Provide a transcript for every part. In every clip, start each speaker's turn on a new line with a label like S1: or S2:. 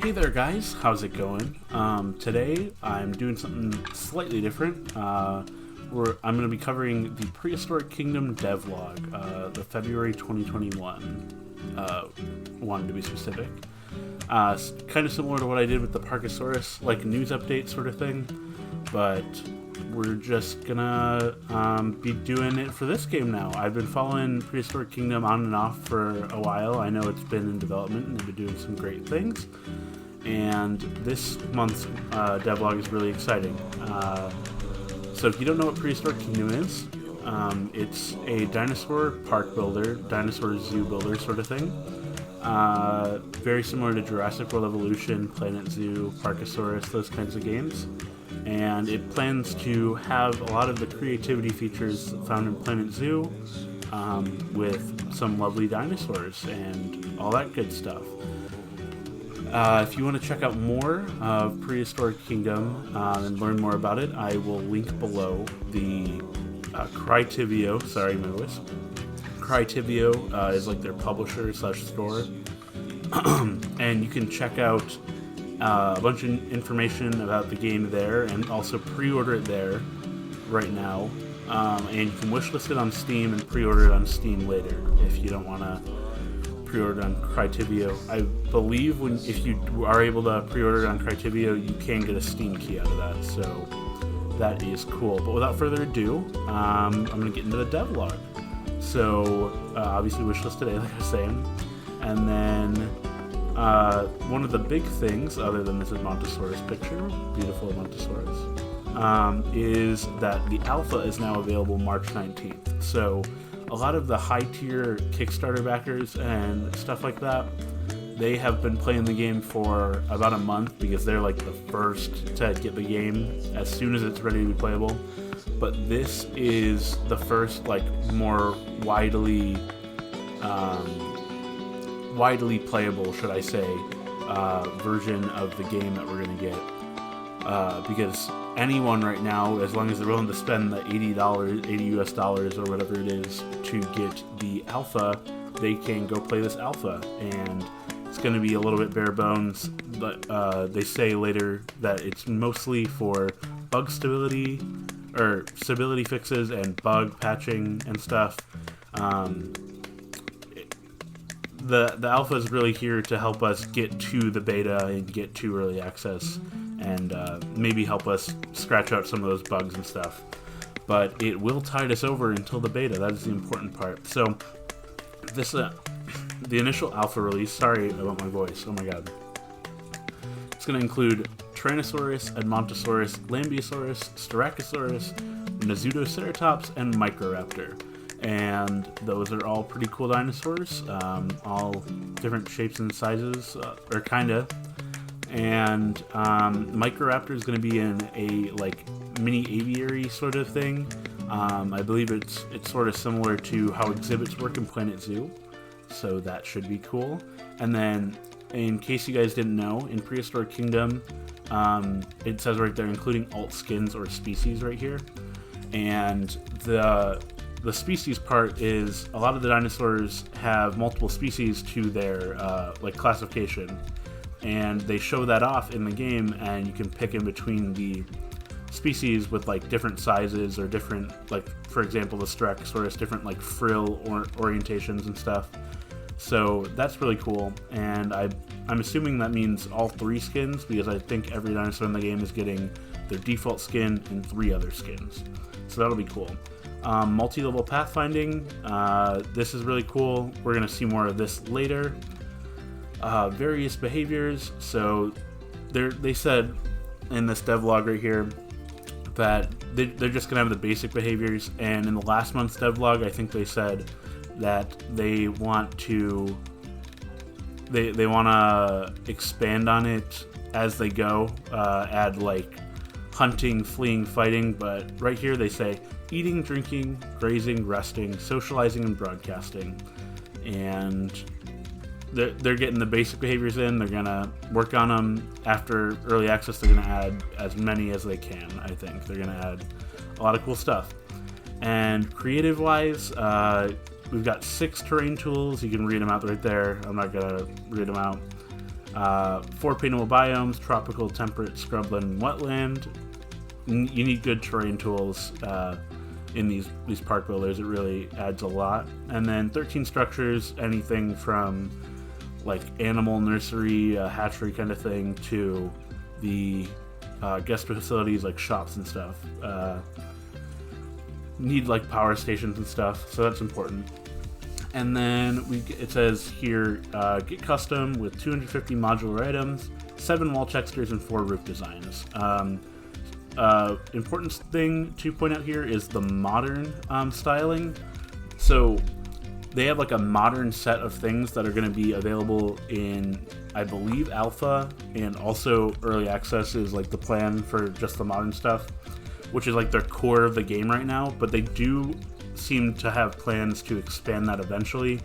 S1: Hey there guys, how's it going? Today I'm doing something slightly different. I'm going to be covering the Prehistoric Kingdom Devlog, the February 2021 one to be specific. Kind of similar to what I did with the Parkosaurus, like news update sort of thing, but we're just gonna be doing it for this game now. I've been following Prehistoric Kingdom on and off for a while. I know it's been in development and they've been doing some great things. And this month's devlog is really exciting. So if you don't know what Prehistoric Kingdom is, it's a dinosaur park builder, dinosaur zoo builder sort of thing. Very similar to Jurassic World Evolution, Planet Zoo, Parkosaurus, those kinds of games. And it plans to have a lot of the creativity features found in Planet Zoo, with some lovely dinosaurs and all that good stuff. If you want to check out more of Prehistoric Kingdom and learn more about it, I will link below the Crytivio. Sorry, my voice. Crytivio is like their publisher / store, and you can check out a bunch of information about the game there, and also pre-order it there right now. And you can wishlist it on Steam and pre-order it on Steam later if you don't want to pre-order on Crytivio. I believe if you are able to pre-order it on Crytivio, you can get a Steam key out of that, so that is cool. But without further ado, I'm going to get into the devlog. So obviously wishlist today, like I was saying, and then one of the big things, other than this Edmontosaurus picture, beautiful Edmontosaurus, is that the alpha is now available March 19th. So a lot of the high-tier Kickstarter backers and stuff like that, they have been playing the game for about a month because they're like the first to get the game as soon as it's ready to be playable. But this is the first, like, more widely playable, should I say, version of the game that we're going to get. Because anyone right now, as long as they're willing to spend the $80 US or whatever it is to get the alpha, they can go play this alpha. And it's going to be a little bit bare bones, but they say later that it's mostly for bug stability, or stability fixes and bug patching and stuff. The alpha is really here to help us get to the beta and get to early access, and maybe help us scratch out some of those bugs and stuff. But it will tide us over until the beta. That is the important part. So this the initial alpha release, sorry about my voice, oh my god, it's going to include Tyrannosaurus, Edmontosaurus, Lambeosaurus, Styracosaurus, Nasutoceratops, and Microraptor. And those are all pretty cool dinosaurs, all different shapes and sizes, or kinda. And Microraptor is going to be in a like mini aviary sort of thing. I believe it's sort of similar to how exhibits work in Planet Zoo, so that should be cool. And then, in case you guys didn't know, in Prehistoric Kingdom, it says right there, including alt skins or species right here. And the species part is a lot of the dinosaurs have multiple species to their like classification, and they show that off in the game, and you can pick in between the species with like different sizes or different, like for example the Styracosaurus, different like frill orientations and stuff. So that's really cool, and I'm assuming that means all 3 skins, because I think every dinosaur in the game is getting their default skin and 3 other skins. So that'll be cool. Multi-level pathfinding, this is really cool. We're going to see more of this later. Various behaviors, so they said in this devlog right here that they're just going to have the basic behaviors, and in the last month's devlog I think they said that they want to expand on it as they go, add like hunting, fleeing, fighting, but right here they say eating, drinking, grazing, resting, socializing, and broadcasting. And they're getting the basic behaviors in. They're gonna work on them after early access. They're gonna add as many as they can. I think they're gonna add a lot of cool stuff. And creative wise, we've got 6 terrain tools. You can read them out right there. I'm not gonna read them out. 4 paintable biomes: tropical, temperate, scrubland, and wetland. You need good terrain tools in these park builders. It really adds a lot. And then 13 structures, anything from like animal nursery, hatchery kind of thing, to the guest facilities like shops and stuff. Need like power stations and stuff, so that's important. And then it says here, get custom with 250 modular items, 7 wall textures, and 4 roof designs. Important thing to point out here is the modern styling. So they have like a modern set of things that are going to be available in, I believe, alpha, and also early access is like the plan for just the modern stuff, which is like their core of the game right now. But they do seem to have plans to expand that eventually,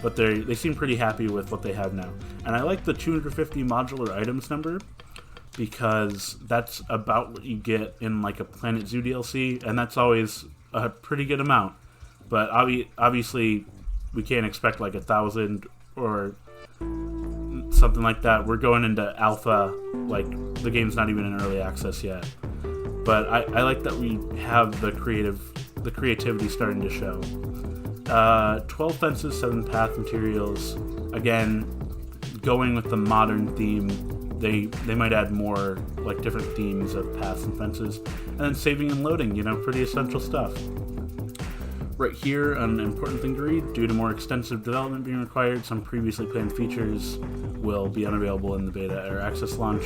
S1: but they seem pretty happy with what they have now. And I like the 250 modular items number, because that's about what you get in like a Planet Zoo DLC, and that's always a pretty good amount. But obviously we can't expect like 1,000 or something like that. We're going into alpha, like the game's not even in early access yet. But I like that we have the creativity starting to show. 12 fences, 7 path materials. Again, going with the modern theme, they might add more like different themes of paths and fences. And then saving and loading, pretty essential stuff. Right here, an important thing to read: due to more extensive development being required, some previously planned features will be unavailable in the beta or access launch.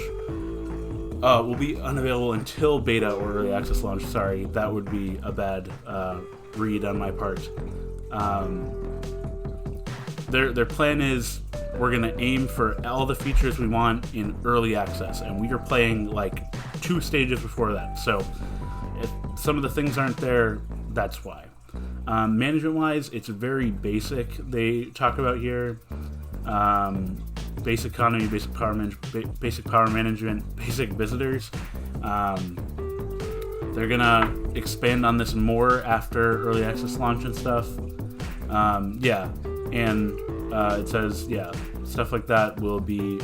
S1: Will be unavailable until beta or early access launch. Sorry, that would be a bad read on my part. Their plan is, we're going to aim for all the features we want in early access, and we are playing like 2 stages before that. So if some of the things aren't there, that's why. Management-wise, it's very basic. They talk about here basic economy, basic power management, basic visitors. They're gonna expand on this more after early access launch and stuff. It says stuff like that will be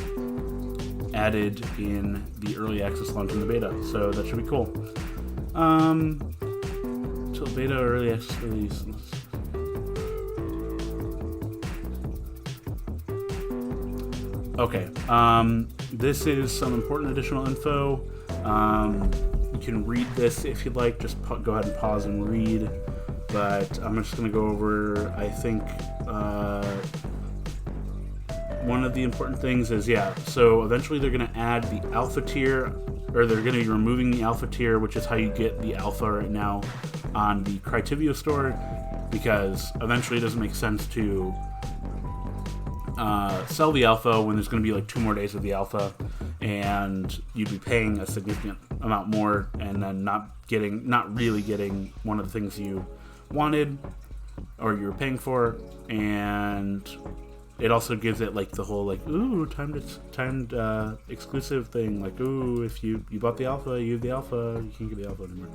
S1: added in the early access launch in the beta, so that should be cool. Till beta or early access release. Okay, this is some important additional info. You can read this if you'd like, just go ahead and pause and read, but I'm just going to go over, I think, one of the important things is, so eventually they're going to add the alpha tier, or they're going to be removing the alpha tier, which is how you get the alpha right now on the Crytivio store, because eventually it doesn't make sense to sell the alpha when there's going to be like 2 more days of the alpha, and you'd be paying a significant amount more and then not really getting one of the things you wanted or you were paying for. And it also gives it like the whole like, ooh, timed exclusive thing, like, ooh, if you bought the alpha, you have the alpha, you can't get the alpha anymore.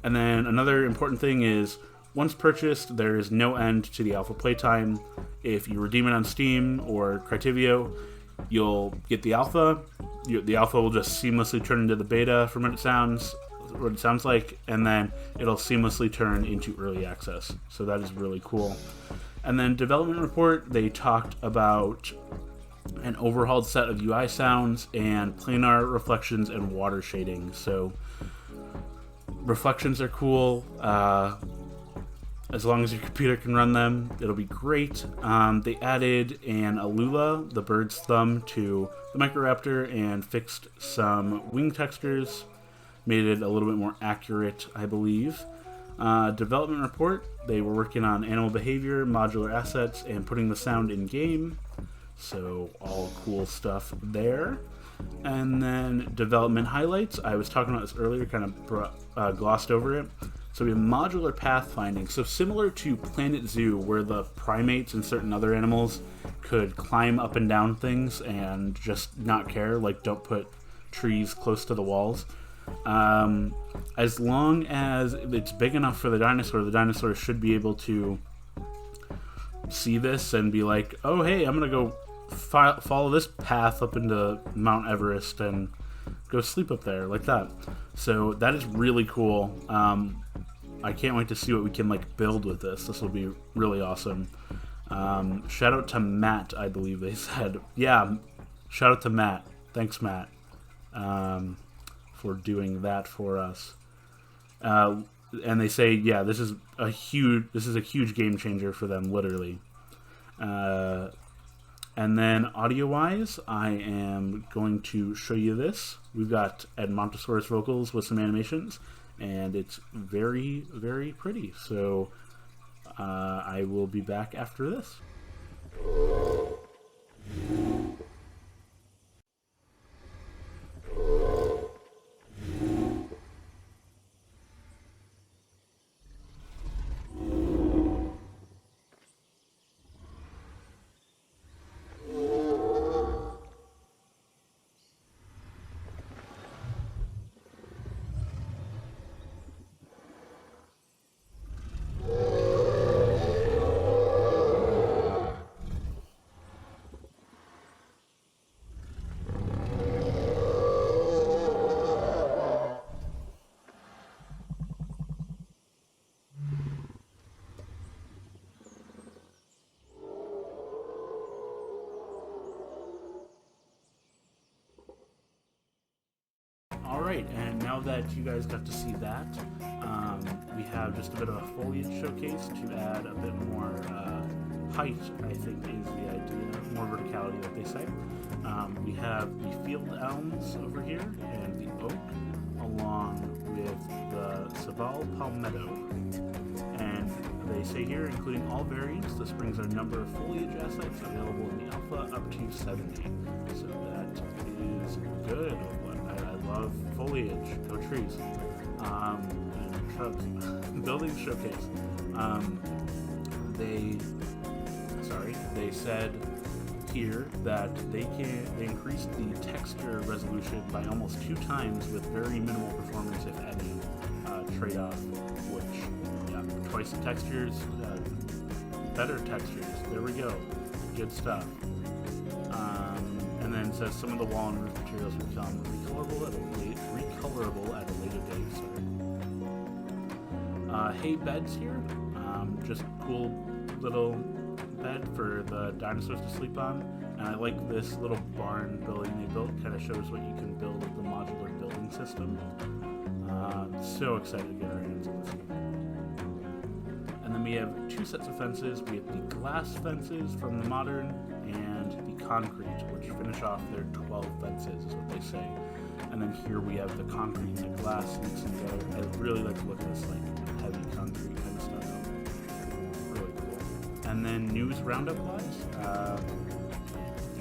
S1: And then another important thing is, once purchased, there is no end to the alpha playtime. If you redeem it on Steam or Crytivio, you'll get the alpha. The alpha will just seamlessly turn into the beta from what it sounds like, and then it'll seamlessly turn into early access. So that is really cool. And then development report, they talked about an overhauled set of UI sounds and planar reflections and water shading. So reflections are cool. As long as your computer can run them, it'll be great. They added an Alula, the bird's thumb, to the Microraptor and fixed some wing textures, made it a little bit more accurate, I believe. Development report, they were working on animal behavior, modular assets, and putting the sound in game. So all cool stuff there. And then development highlights, I was talking about this earlier, kind of glossed over it. So we have modular pathfinding. So similar to Planet Zoo, where the primates and certain other animals could climb up and down things and just not care, like don't put trees close to the walls. As long as it's big enough for the dinosaur should be able to see this and be like, oh hey, I'm gonna go follow this path up into Mount Everest and go sleep up there like that. So that is really cool. I can't wait to see what we can like build with this. This will be really awesome. Shout out to Matt, I believe they said. Yeah, shout out to Matt. Thanks, Matt, for doing that for us. And they say, yeah, this is a huge game changer for them, literally. And then audio-wise, I am going to show you this. We've got Edmontosaurus vocals with some animations, and it's very, very pretty. So I will be back after this. Alright, and now that you guys got to see that, we have just a bit of a foliage showcase to add a bit more height, I think is the idea, more verticality like they say. We have the field elms over here and the oak along with the Saval palmetto. And they say here, including all variants, this brings our number of foliage assets available in the alpha up to 70. So that is good. I love foliage. Go trees. And shrubs. Building showcase. They said here that they increased the texture resolution by almost 2 times with very minimal performance, if any, trade-off. Which, yeah, twice the textures, better textures. There we go. Good stuff. And then it says some of the wall and roof materials become recolorable at a later date. Hay beds here, just cool little bed for the dinosaurs to sleep on. And I like this little barn building they built. Kind of shows what you can build with the modular building system. So excited to get our hands on this. And then we have 2 sets of fences. We have the glass fences from the modern and the concrete, which finish off their 12 fences, is what they say. And then here we have the concrete and the glass mixed together. I really like to look at this like heavy concrete kind of stuff. Really cool. And then news roundup wise,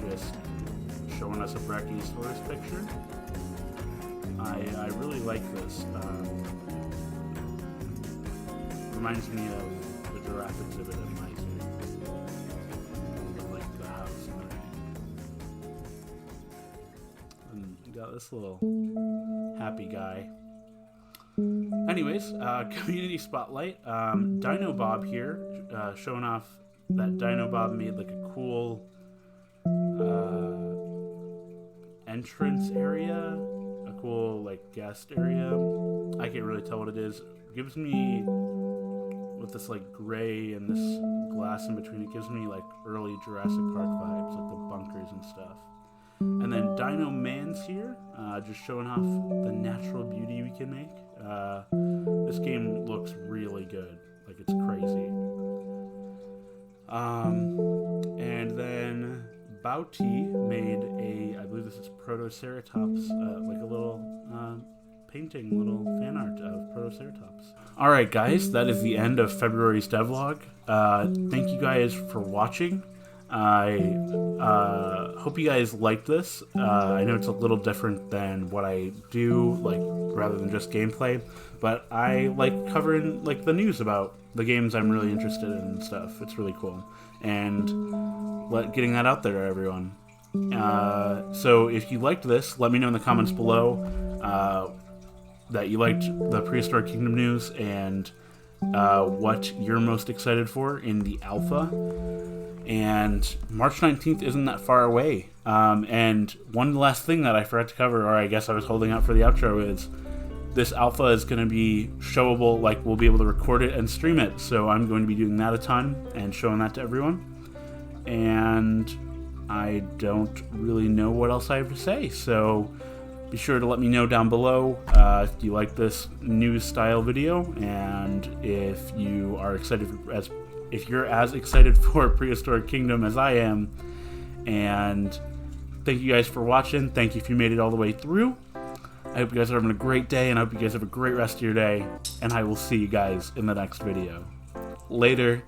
S1: just showing us a Brachiosaurus picture. I really like this. Reminds me of the giraffe exhibit in my zoo. Like the house and everything. And you got this little happy guy. Anyways, community spotlight. Dino Bob here, showing off that Dino Bob made like a cool entrance area, a cool like guest area. I can't really tell what it is. It gives me, with this like gray and this glass in between, it gives me like early Jurassic Park vibes, like the bunkers and stuff. And then Dino Man's here, just showing off the natural beauty we can make. This game looks really good, like it's crazy. And then Bauti made I believe this is Protoceratops, like a little painting, little fan art of Protoceratops. Alright guys, that is the end of February's devlog. Thank you guys for watching. I hope you guys liked this. I know it's a little different than what I do, like rather than just gameplay, but I like covering like the news about the games I'm really interested in and stuff. It's really cool, and getting that out there to everyone. So if you liked this, let me know in the comments below that you liked the Prehistoric Kingdom news, and what you're most excited for in the alpha. And March 19th isn't that far away. And one last thing that I forgot to cover, or I guess I was holding out for the outro, is this alpha is going to be showable, like we'll be able to record it and stream it. So I'm going to be doing that a ton and showing that to everyone. And I don't really know what else I have to say. So be sure to let me know down below if you like this news style video, and if you are excited if you're as excited for Prehistoric Kingdom as I am. And thank you guys for watching. Thank you if you made it all the way through. I hope you guys are having a great day, and I hope you guys have a great rest of your day, and I will see you guys in the next video. Later.